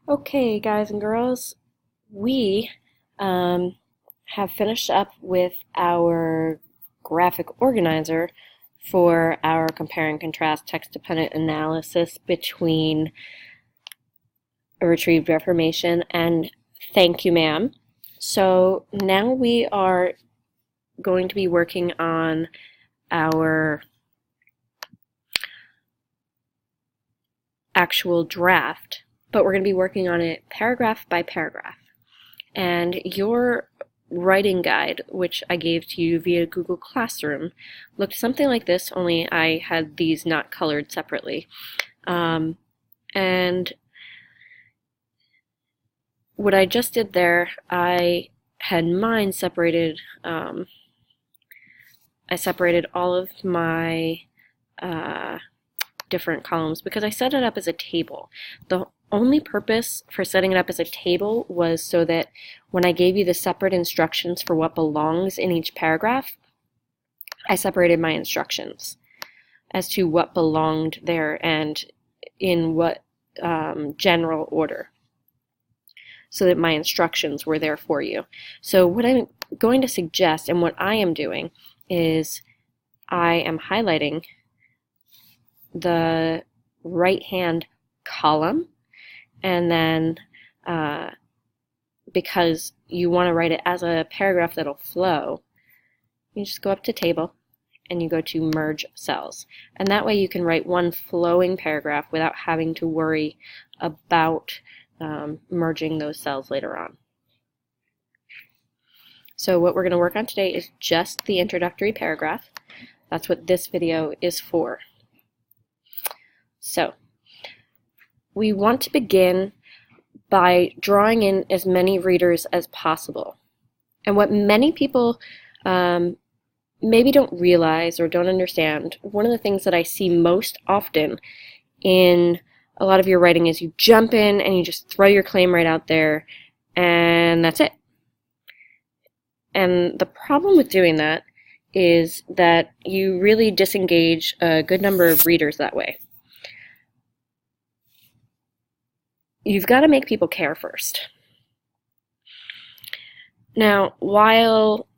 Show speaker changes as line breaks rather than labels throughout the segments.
Okay, guys and girls, we have finished up with our graphic organizer for our compare and contrast text-dependent analysis between a retrieved reformation and thank you, ma'am. So now we are going to be working on our actual draft, but we're going to be working on it paragraph by paragraph. And your writing guide, which I gave to you via Google Classroom, looked something like this, only I had these not colored separately. And what I just did there, I had mine separated. I separated all of my different columns because I set it up as a table. The only purpose for setting it up as a table was so that when I gave you the separate instructions for what belongs in each paragraph, I separated my instructions as to what belonged there and in what general order, so that my instructions were there for you. So what I'm going to suggest and what I am doing is I am highlighting the right-hand column, and then because you want to write it as a paragraph that'll flow, you just go up to table and you go to merge cells. And that way you can write one flowing paragraph without having to worry about merging those cells later on. So what we're going to work on today is just the introductory paragraph. That's what this video is for. So we want to begin by drawing in as many readers as possible. And what many people maybe don't realize or don't understand, one of the things that I see most often in a lot of your writing is you jump in and you just throw your claim right out there, and that's it. And the problem with doing that is that you really disengage a good number of readers that way. You've got to make people care first. Now, while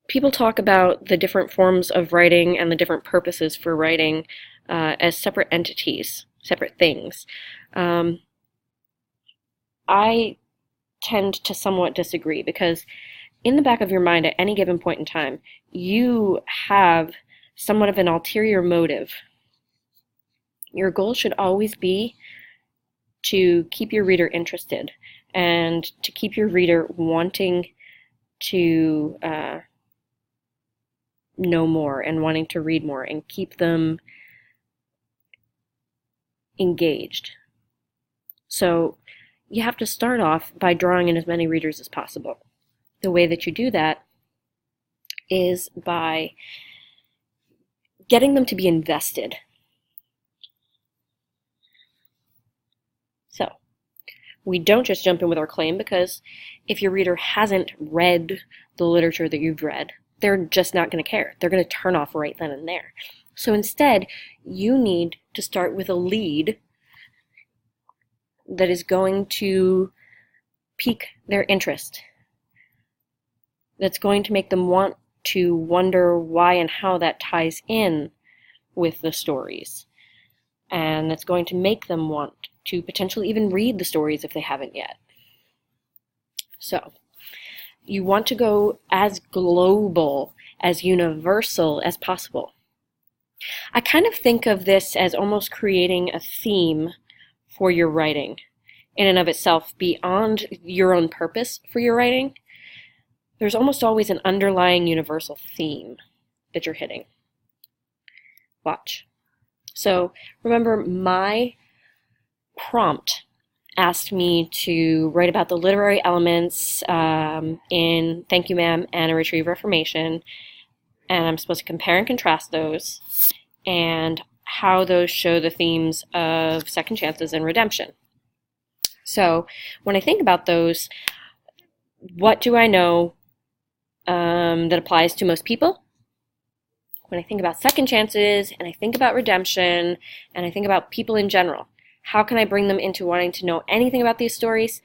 people talk about the different forms of writing and the different purposes for writing as separate entities, separate things, I tend to somewhat disagree, because in the back of your mind at any given point in time, you have somewhat of an ulterior motive. Your goal should always be to keep your reader interested and to keep your reader wanting to know more and wanting to read more and keep them engaged. So you have to start off by drawing in as many readers as possible. The way that you do that is by getting them to be invested. So we don't just jump in with our claim, because if your reader hasn't read the literature that you've read, they're just not going to care. They're going to turn off right then and there. So instead, you need to start with a lead that is going to pique their interest, that's going to make them want to wonder why and how that ties in with the stories, and that's going to make them want to potentially even read the stories if they haven't yet. So you want to go as global, as universal as possible. I kind of think of this as almost creating a theme for your writing in and of itself, beyond your own purpose for your writing. There's almost always an underlying universal theme that you're hitting. Watch. So remember, my prompt asked me to write about the literary elements in Thank You, Ma'am and A Retrieved Reformation, and I'm supposed to compare and contrast those and how those show the themes of second chances and redemption. So when I think about those, what do I know that applies to most people? When I think about second chances, and I think about redemption, and I think about people in general, How can I bring them into wanting to know anything about these stories?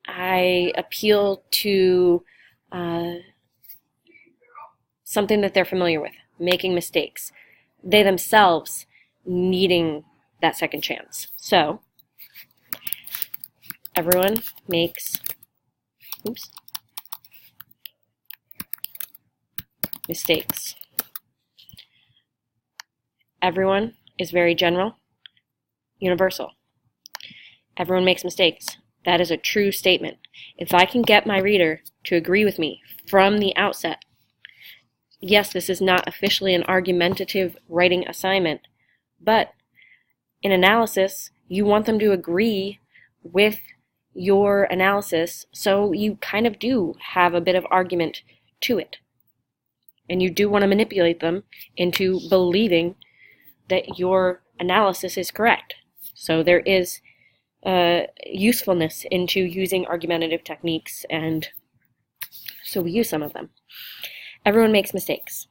I appeal to something that they're familiar with, making mistakes. They themselves needing that second chance. So, everyone makes mistakes. Everyone is very general, universal. Everyone makes mistakes. That is a true statement. If I can get my reader to agree with me from the outset, yes, this is not officially an argumentative writing assignment, but in analysis, you want them to agree with your analysis, so you kind of do have a bit of argument to it. And you do want to manipulate them into believing that your analysis is correct. So there is usefulness into using argumentative techniques, and so we use some of them. Everyone makes mistakes.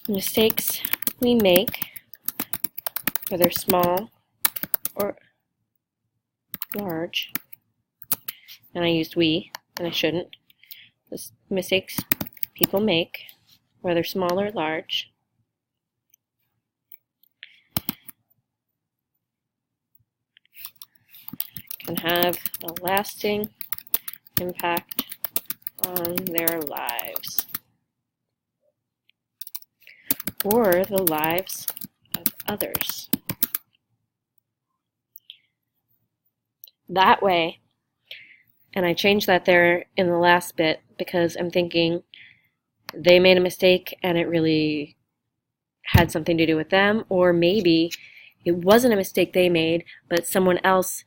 Mistakes we make, whether small or large, and I used we, and I shouldn't. The mistakes people make, whether small or large, can have a lasting impact on their lives or the lives of others. That way, and I changed that there in the last bit because I'm thinking they made a mistake and it really had something to do with them, or maybe it wasn't a mistake they made, but someone else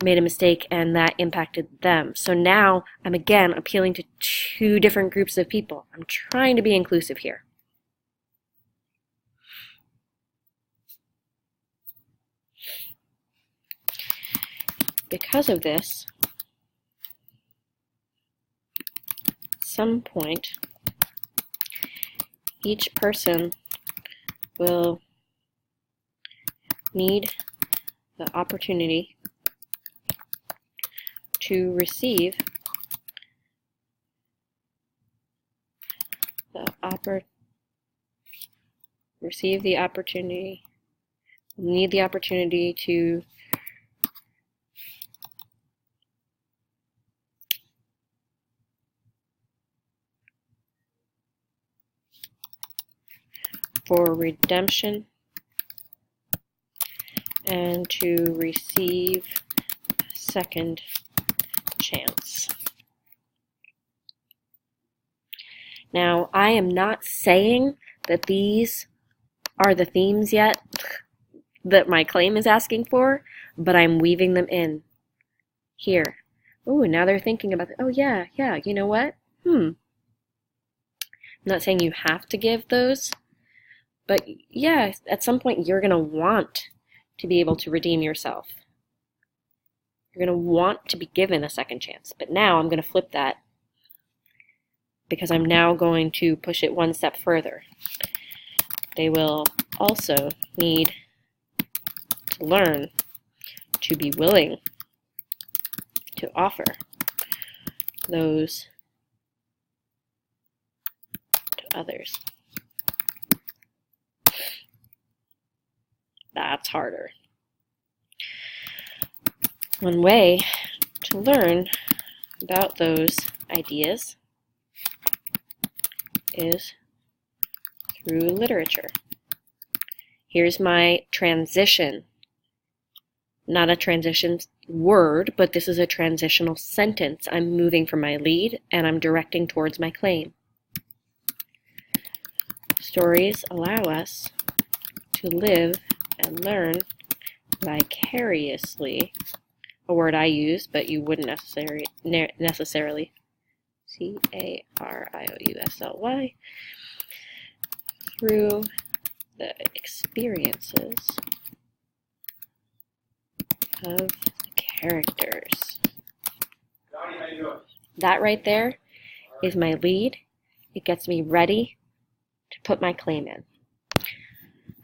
made a mistake and that impacted them. So now I'm again appealing to two different groups of people. I'm trying to be inclusive here. Because of this, at some point, each person will need the opportunity to receive the opportunity, need the opportunity to for redemption and to receive a second chance. Now, I am not saying that these are the themes yet that my claim is asking for, but I'm weaving them in here. Ooh, now they're thinking about it. Oh, yeah, you know what? I'm not saying you have to give those, but yeah, at some point you're going to want to be able to redeem yourself. You're going to want to be given a second chance. But now I'm going to flip that because I'm now going to push it one step further. They will also need to learn to be willing to offer those to others. That's harder. One way to learn about those ideas is through literature. Here's my transition. Not a transition word, but this is a transitional sentence. I'm moving from my lead and I'm directing towards my claim. Stories allow us to live and learn vicariously, a word I use, but you wouldn't necessarily, C-A-R-I-O-U-S-L-Y, through the experiences of the characters. That right there is my lead. It gets me ready to put my claim in.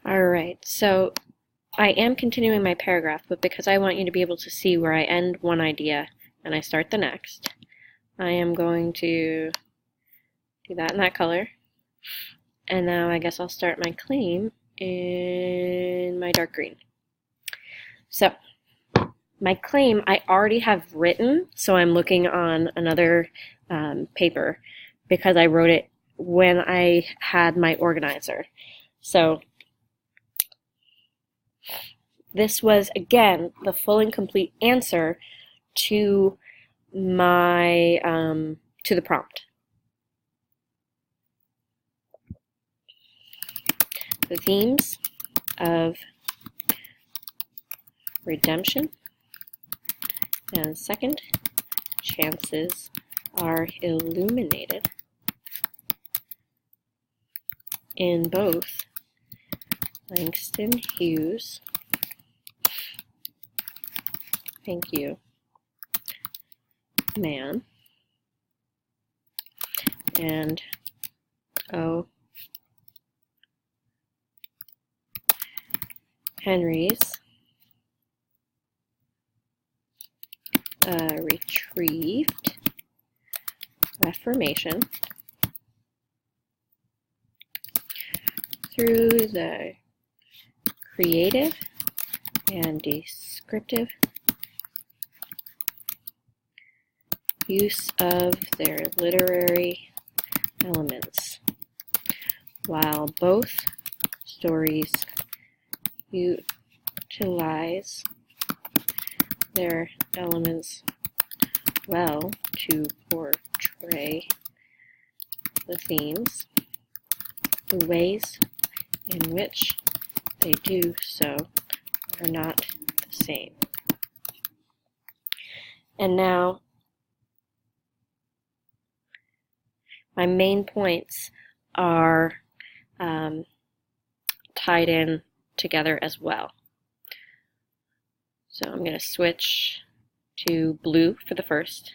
All right, so I am continuing my paragraph, but because I want you to be able to see where I end one idea and I start the next, I am going to do that in that color. And now I guess I'll start my claim in my dark green. So my claim I already have written, so I'm looking on another paper because I wrote it when I had my organizer. So this was, again, the full and complete answer to my to the prompt. The themes of redemption and second chances are illuminated in both Langston Hughes, thank you, man, and O. Henry's retrieved Reformation through the creative and descriptive use of their literary elements, while both stories utilize their elements well to portray the themes. The ways in which they do so are not the same. And now, my main points are tied in together as well. So I'm going to switch to blue for the first.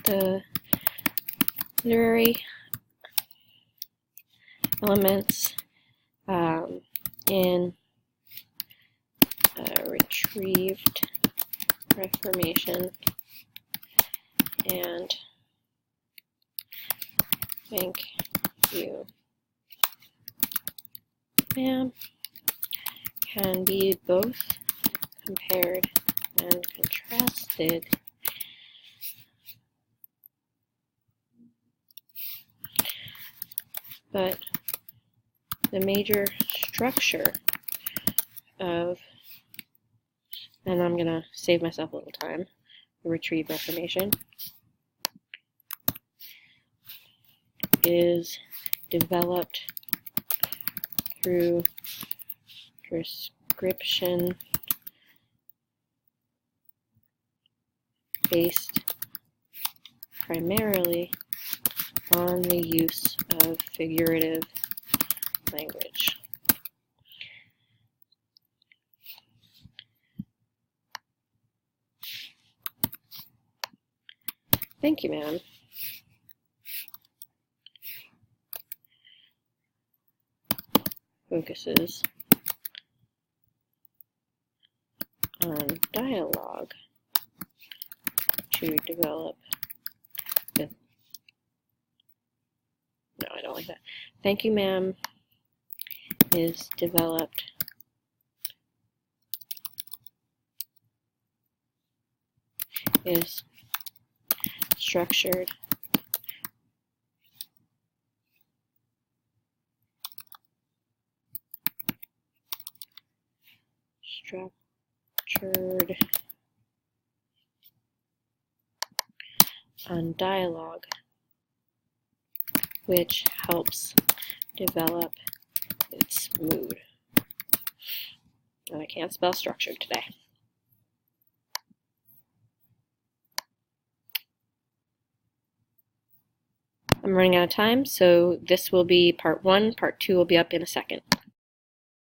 The literary elements in retrieved Reformation and thank you, ma'am, can be both compared and contrasted but the major structure of, and I'm going to save myself a little time, the retrieve Reformation, is developed through prescription based primarily on the use of figurative language. Thank you, ma'am. Focuses on dialogue to develop the... No, I don't like that. Thank you, ma'am is developed is structured on dialogue, which helps develop its mood. And I can't spell structured today. I'm running out of time, so this will be part 1. Part 2 will be up in a second.